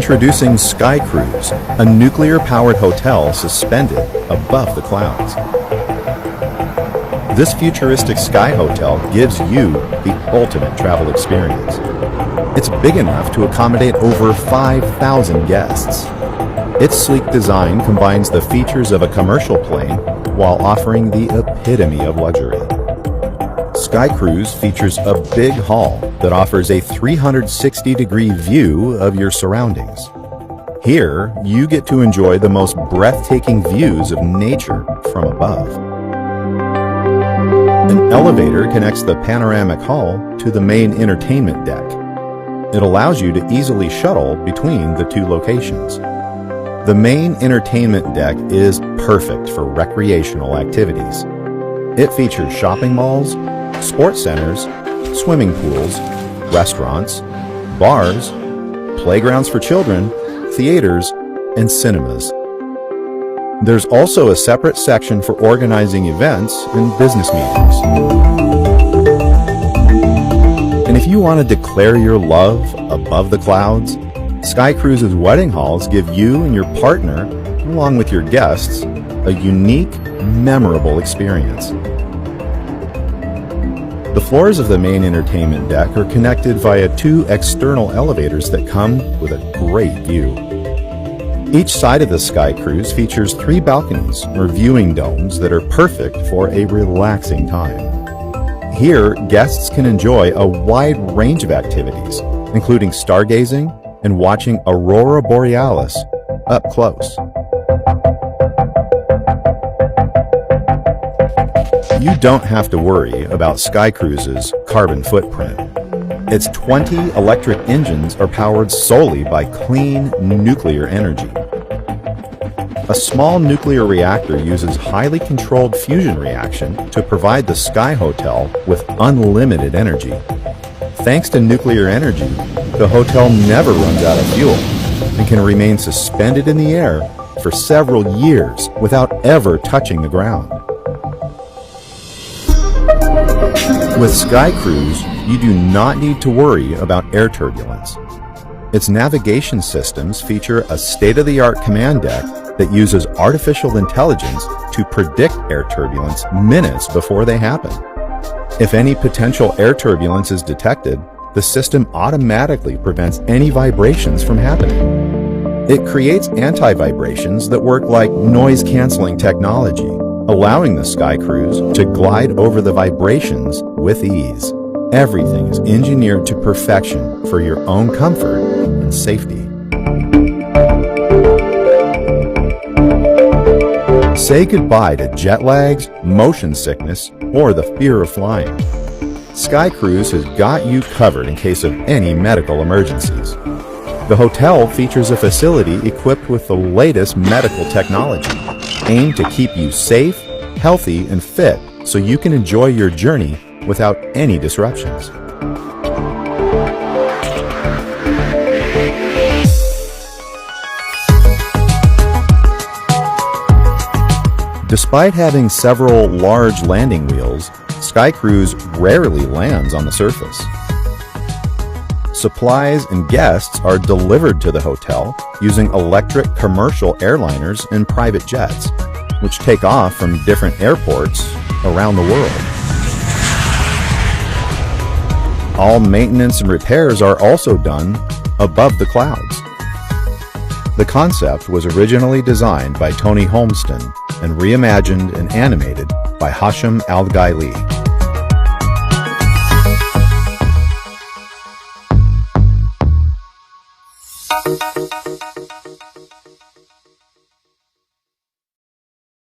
Introducing Sky Cruise, a nuclear-powered hotel suspended above the clouds. This futuristic sky hotel gives you the ultimate travel experience. It's big enough to accommodate over 5,000 guests. Its sleek design combines the features of a commercial plane while offering the epitome of luxury. Sky Cruise features a big hall that offers a 360-degree view of your surroundings. Here, you get to enjoy the most breathtaking views of nature from above. An elevator connects the panoramic hall to the main entertainment deck. It allows you to easily shuttle between the two locations. The main entertainment deck is perfect for recreational activities. It features shopping malls, sports centers, swimming pools, restaurants, bars, playgrounds for children, theaters, and cinemas. There's also a separate section for organizing events and business meetings. And if you want to declare your love above the clouds, Sky Cruise's wedding halls give you and your partner, along with your guests, a unique, memorable experience. The floors of the main entertainment deck are connected via 2 external elevators that come with a great view. Each side of the Sky Cruise features 3 balconies or viewing domes that are perfect for a relaxing time. Here, guests can enjoy a wide range of activities, including stargazing and watching Aurora Borealis up close. You don't have to worry about Sky Cruise's carbon footprint. Its 20 electric engines are powered solely by clean nuclear energy. A small nuclear reactor uses highly controlled fusion reaction to provide the Sky Hotel with unlimited energy. Thanks to nuclear energy, the hotel never runs out of fuel and can remain suspended in the air for several years without ever touching the ground. With Sky Cruise, you do not need to worry about air turbulence. Its navigation systems feature a state-of-the-art command deck that uses artificial intelligence to predict air turbulence minutes before they happen. If any potential air turbulence is detected, the system automatically prevents any vibrations from happening. It creates anti-vibrations that work like noise-canceling technology, allowing the Sky Cruise to glide over the vibrations with ease. Everything is engineered to perfection for your own comfort and safety. Say goodbye to jet lags, motion sickness, or the fear of flying. Sky Cruise has got you covered in case of any medical emergencies. The hotel features a facility equipped with the latest medical technology, aimed to keep you safe, healthy, and fit so you can enjoy your journey without any disruptions. Despite having several large landing wheels, Sky Cruise rarely lands on the surface. Supplies and guests are delivered to the hotel using electric commercial airliners and private jets, which take off from different airports around the world. All maintenance and repairs are also done above the clouds. The concept was originally designed by Tony Holmeston and reimagined and animated by Alghaili.